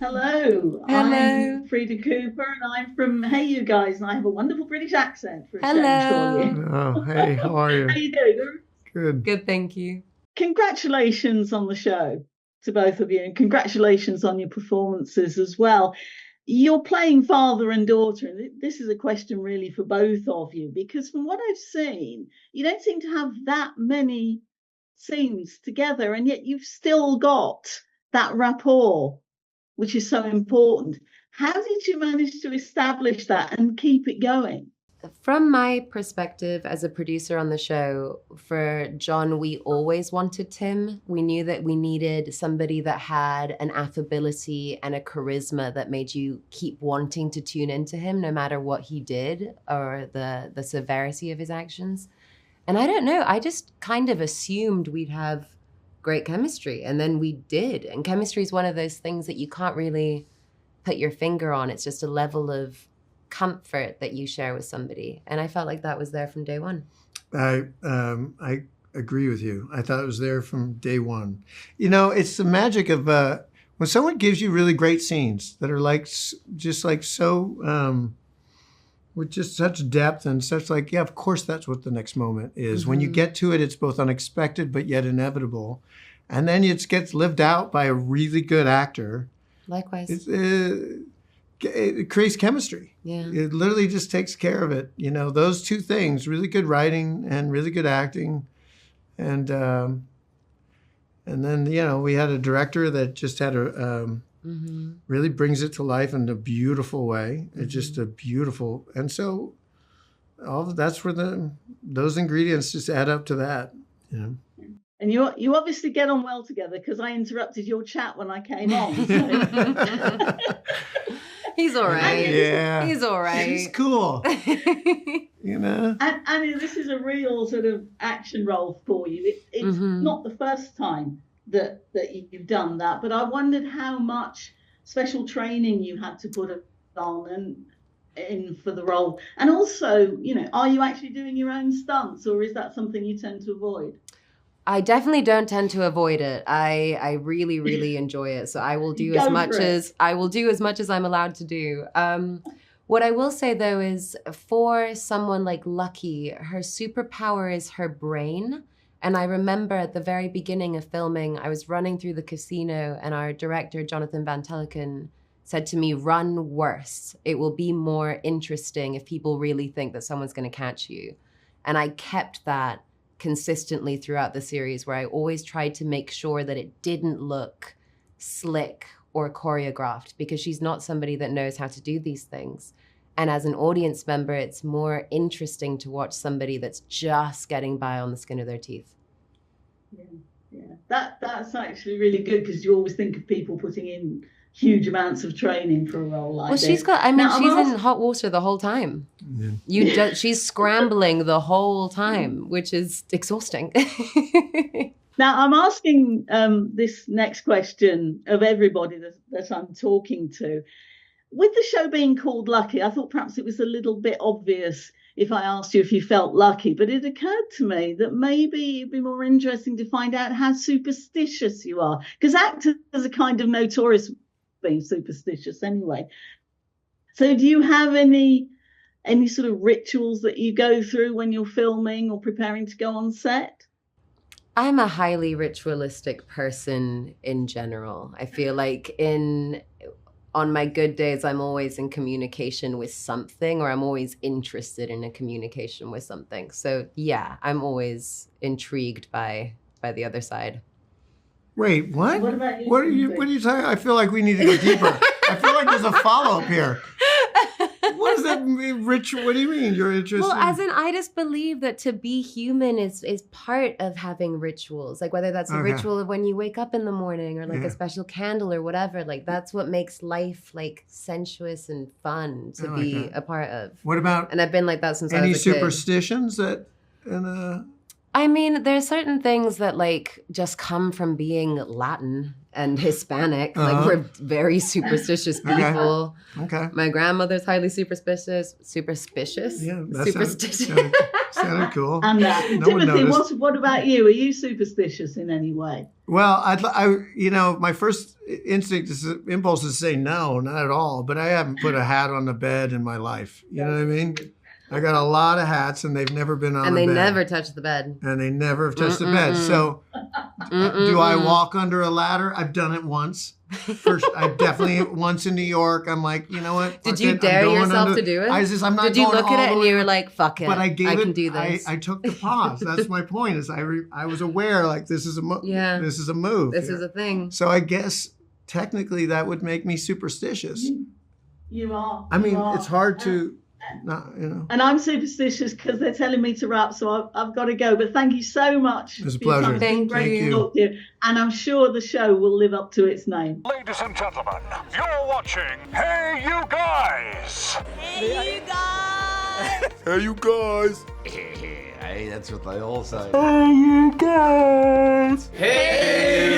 Hello, Hello. I'm Freda Cooper and I'm from HeyUGuys and I have a wonderful British accent for a change for Hello. you. Oh, hey, how are How you? you doing? Good. Good, thank you. Congratulations on the show to both of you and congratulations on your performances as well. You're playing father and daughter, and this is a question really for both of you because from what I've seen, you don't seem to have that many scenes together, and yet you've still got that rapport, which is so important. How did you manage to establish that and keep it going? From my perspective as a producer on the show, for John, we always wanted Tim. We knew that we needed somebody that had an affability and a charisma that made you keep wanting to tune into him no matter what he did or the severity of his actions. And I don't know, I just kind of assumed we'd have great chemistry, and then we did. And chemistry is one of those things that you can't really put your finger on. It's just a level of comfort that you share with somebody. And I felt like that was there from day one. I agree with you. I thought it was there from day one. It's the magic of when someone gives you really great scenes that are just like so with just such depth and such yeah, of course that's what the next moment is. Mm-hmm. When you get to it, it's both unexpected but yet inevitable. And then it gets lived out by a really good actor. Likewise. It creates chemistry. Yeah. It literally just takes care of it. Those two things, really good writing and really good acting. And then, we had a director that just had really brings it to life in a beautiful way. Mm-hmm. It's just a beautiful, and so that's where those ingredients just add up to that, And you obviously get on well together because I interrupted your chat when I came on. So. He's all right. Yeah. He's all right. He's cool. And this is a real sort of action role for you. It's not the first time that you've done that, but I wondered how much special training you had to put on and in for the role. And also, are you actually doing your own stunts, or is that something you tend to avoid? I definitely don't tend to avoid it. I really, really enjoy it. So I will do as much as I'm allowed to do. What I will say though is for someone like Lucky, her superpower is her brain. And I remember at the very beginning of filming, I was running through the casino and our director, Jonathan Van Teleken, said to me, run worse. It will be more interesting if people really think that someone's going to catch you. And I kept that consistently throughout the series, where I always tried to make sure that it didn't look slick or choreographed, because she's not somebody that knows how to do these things. And as an audience member, it's more interesting to watch somebody that's just getting by on the skin of their teeth. Yeah. That's actually really good, because you always think of people putting in huge amounts of training for a role like this. Well, she's in hot water the whole time. Yeah. She's scrambling the whole time, which is exhausting. Now, I'm asking this next question of everybody that I'm talking to. With the show being called Lucky, I thought perhaps it was a little bit obvious if I asked you if you felt lucky, but it occurred to me that maybe it'd be more interesting to find out how superstitious you are, because actors are kind of notorious for being superstitious anyway. So do you have any sort of rituals that you go through when you're filming or preparing to go on set? I'm a highly ritualistic person in general. I feel like on my good days, I'm always in communication with something, or I'm always interested in a communication with something. So yeah, I'm always intrigued by the other side. Wait, what? What about you? What are you talking? I feel like we need to go deeper. I feel like there's a follow-up here. What does that mean, ritual? What do you mean you're interested? Well, as in, I just believe that to be human is part of having rituals. Like whether that's a ritual of when you wake up in the morning, or like a special candle or whatever. Like that's what makes life like sensuous and fun to be a part of. What about? And I've been like that since I was a kid. Any superstitions that I mean, there's certain things that like just come from being Latin and Hispanic. Like we're very superstitious people. Okay. My grandmother's highly superstitious. Yeah, that superstitious. Sounded cool. And No one Timothy, noticed. what about you? Are you superstitious in any way? Well, my first impulse is to say no, not at all. But I haven't put a hat on the bed in my life. You know what I mean? I got a lot of hats, and they've never been on. And the they bed. never touch the bed. And they never have touched the bed. So, do I walk under a ladder? I've done it once. First, I definitely once in New York. I'm like, you know what? Did you dare yourself to do it? I'm not. Did you going look all at it the and way you were like, "Fuck it, But I can do this." I took the pause. That's my point. Is I was aware like this is a this is a move. This is a thing. So I guess technically that would make me superstitious. You are. I mean, it's hard to. Not, And I'm superstitious because they're telling me to wrap, so I've got to go. But thank you so much. It was a pleasure. Thank you. To talk to you. And I'm sure the show will live up to its name. Ladies and gentlemen, you're watching Hey You Guys! Hey, you guys! Hey you guys! Hey, that's what they all say. Hey you guys! Hey,